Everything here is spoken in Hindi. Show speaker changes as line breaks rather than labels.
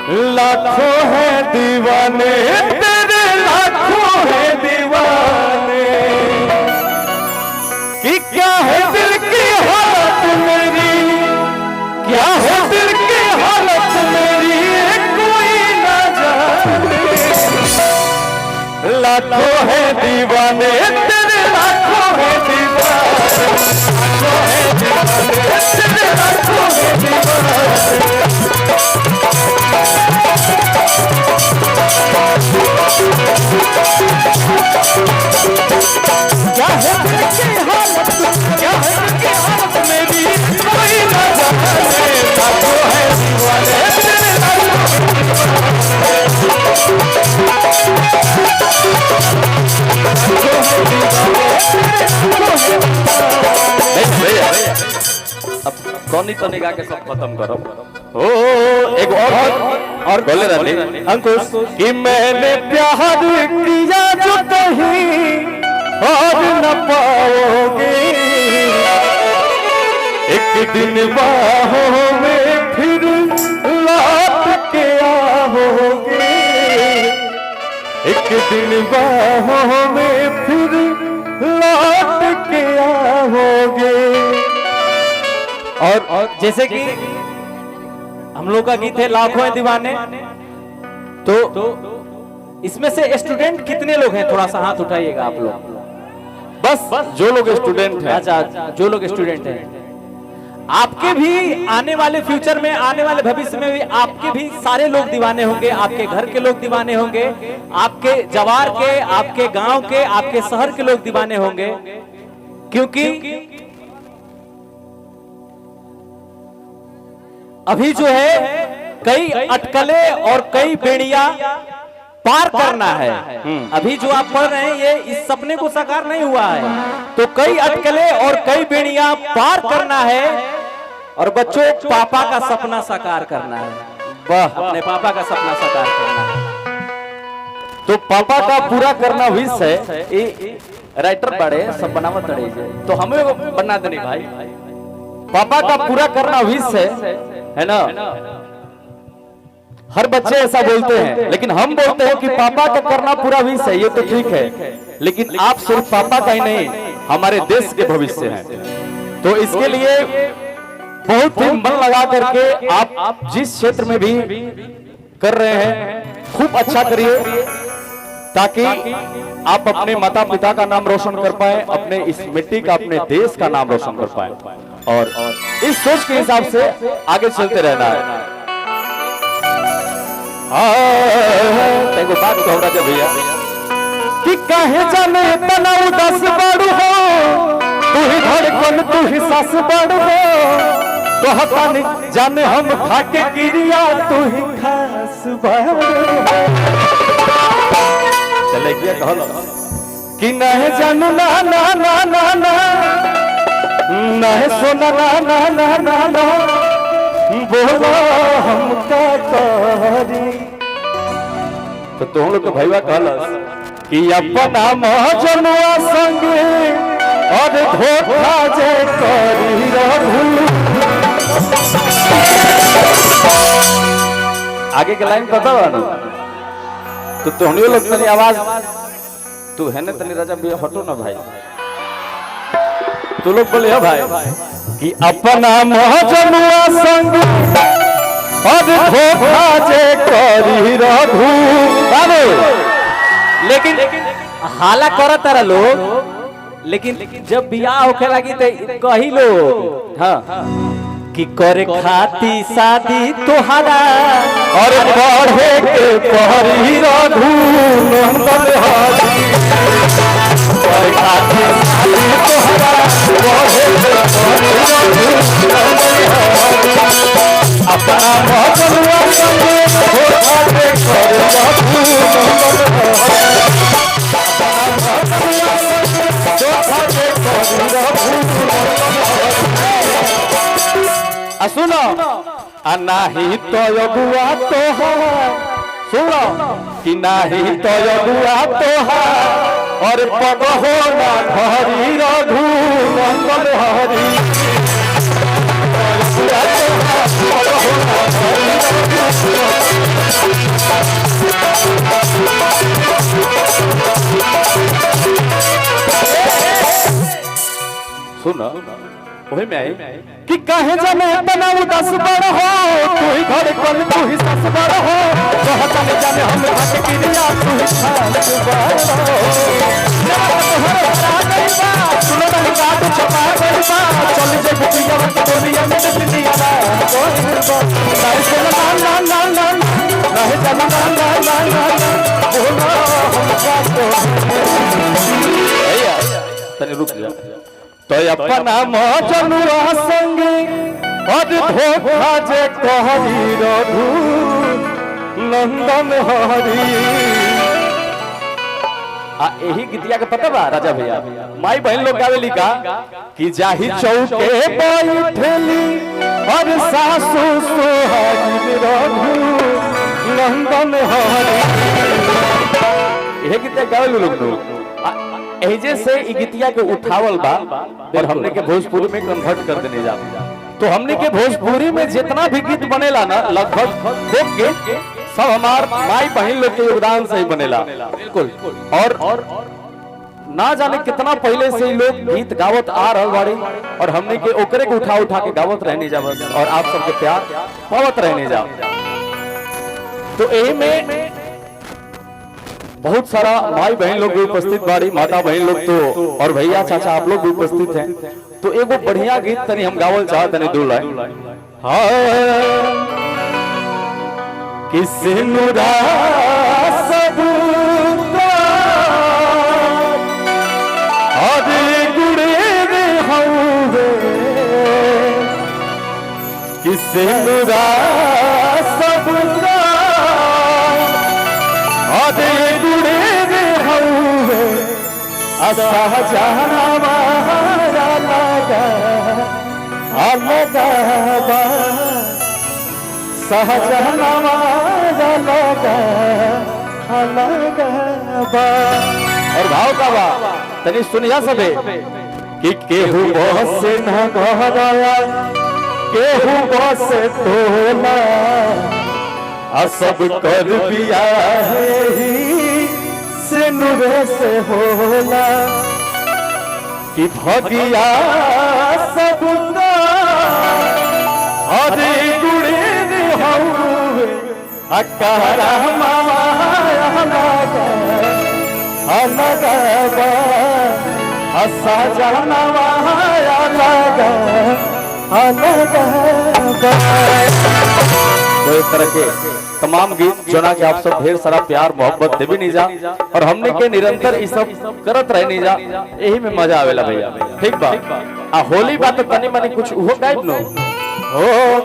लाखों है दीवाने तेरे, लाखों है दीवाने। कि क्या है दिल की हालत मेरी, क्या है दिल की हालत मेरी, कोई ना जाने। लाखों है दीवाने तेरे, लाखों है दीवाने, लाखों है दीवाने तेरे, लाखों है दीवाने। क्या है दिल की हालत, क्या है दिल की हालत मेरी, कोई ना जाने। लाखों है दीवाने तेरे, लाखों है। अब कौन ही तो निगाह के सब खत्म करो। ओ एक और बोले रहने अंकुश कि मैंने प्यार किया जो कहीं और न पाओगे, एक दिन बाहों में फिर लौट के आओगे, एक दिन बाहों में फिर लौट के आओगे। और जैसे कि हम लोग का गीत है लाखों है दीवाने, तो इसमें से स्टूडेंट कितने लोग हैं? थोड़ा सा हाथ उठाइएगा आप लोग। बस जो लोग स्टूडेंट हैं। अच्छा, जो लोग स्टूडेंट हैं, आपके भी आने वाले फ्यूचर में, आने वाले भविष्य में भी आपके भी सारे लोग दीवाने होंगे। आपके घर के लोग दीवाने होंगे, आपके जवार के, आपके गांव के, आपके शहर के लोग दीवाने होंगे। क्योंकि अभी जो है कई अटकले और कई बेड़िया पार करना है। अभी जो आप पढ़ रहे हैं ये इस सपने को साकार नहीं हुआ है, तो कई अटकले और कई बेड़िया पार करना है। और बच्चों, पापा का सपना साकार करना है। वाह, अपने पापा का सपना साकार करना है। तो पापा का पूरा करना विश है। राइटर बड़े सब बनावत रहे, तो हमें बना देने भाई। पापा का पूरा करना विश है ना। हर बच्चे ऐसा बोलते हैं, लेकिन हम बोलते हैं कि पापा का करना पूरा विश है। ये तो ठीक है, लेकिन आप सिर्फ पापा का ही नहीं, हमारे देश के भविष्य हैं। तो इसके लिए बहुत ही मन लगा करके आप जिस क्षेत्र में भी कर रहे हैं खूब अच्छा करिए, ताकि आप अपने माता पिता का नाम रोशन कर पाए, अपने इस मिट्टी का, अपने देश का नाम रोशन कर पाए। और इस सोच के हिसाब से आगे चलते रहना है। बात कहो राजा भैया कि काहे जाने तना उदास बाड़ू हो, तू ही धड़कन तू ही सास बाड़ू हो, तो हतानी जाने हम खाके गिरिया, तू ही खास बाड़ू हो। चले क्या कहलो कि नहीं जानू ना ना ना ना ना, नहीं सोना ना ना ना ना ना, बोलो हम क्या करी। तो तुम लोग तो भैया कहलस कि अपना महजनुआ संग और धोखा जे करी रहू। आगे के लाइन पता बा ना, तो तुम लोग तनी आवाज तू है ना तनी राजा भैया हटो ना भाई। तू लोग बोले भाई कि अपना महजनुआ संग और धोखा जे करी रहू। लेकिन हाला करत तारा लोग, लेकिन जब बियाह होखे लगी तो कही लोग हाँ कि करे खाती शादी तोहरा और पढ़े के पढ़ी रहू नंदन हारी। करे खाती शादी तोहरा पढ़े के पढ़ी रहू नंदन हारी। अपना महजनुआ संग धोखा जे करी रहू नंदन हारी। सुनो नाही तो अगुआ तो है, सुनो कि नाही तो अगुआ तो है और पगहो ना हरी रघु मंगल हरी। सुना वही में आई कि कहे जाने तना उदास बड़ हो तू ही घर कल तू ही सास बड़ हो कहता नहीं जाने हम भाग क्रिया तू ही खास बड़ हो ना तोहर बड़ा गई बा सुनो नहीं बात छपा गई बा चल जे बुकिया के दुनिया में दुनिया ना कोई बा नहीं से ला ला ला ला नहीं चला ला ला ला ला बोलो हम क्या तो भैया तने रुक जा तो अपना मजनुआ संगी और धोखा जे कहरी रघु नंदन हरी आ यही गीतिया के पता बा राजा भैया माई बहन लोग गावे लिखा कि जाही चौके बैठली और सासू सुहागिन रघु नंदन हरी यही गीतिया गावे लोग एजे से गीतिया के उठावल बा और हमने के भोजपुरी में कन्वर्ट कर देने जा तो हमने के भोजपुरी में जितना भी गीत बनेला ना लगभग देख के सब हमार माई बहन लोग के योगदान से ही बनेला बिल्कुल और ना जाने कितना पहले से ही लोग गीत गावत आ रहल बाड़ी और हमने के ओकरे को उठा के गावत रहने जा बस और आप सबके प्यार पावत रहने जा तो यही में बहुत सारा भाई बहन लोग भी उपस्थित बाड़ी माता बहन लोग तो और भैया चाचा आप लोग भी उपस्थित हैं तो एगो बढ़िया गीत तनी हम गावल चाहत तनी दो लाइन किसे नुरा सबूता अरे गुड़े रे हौवे किसे नुरा सबूता अरे गुड़े रे हौवे असा जाना मारा लगा अलगा बा सहजना मारा लगा अलगा बा और भाव का बा तनी सुनिया सबे कि केहू बस न घरया केहू बस टोला आ सब कर बिया ही से नुरे से होला कि भगिया सब अरे गुड़े रे हौवे अकारा माया लगा अलगा बा असा जाना माया लगा अलगा बा तो इस तरह के तमाम गीत जोना के आप सब ढेर सारा प्यार मोहब्बत देवी नहीं जा और हमने के निरंतर ये सब करत रहे नहीं जा यही में मजा आवेला भैया ठीक बा आ होली बात तनी मनी कुछ उहो गाइब नो हो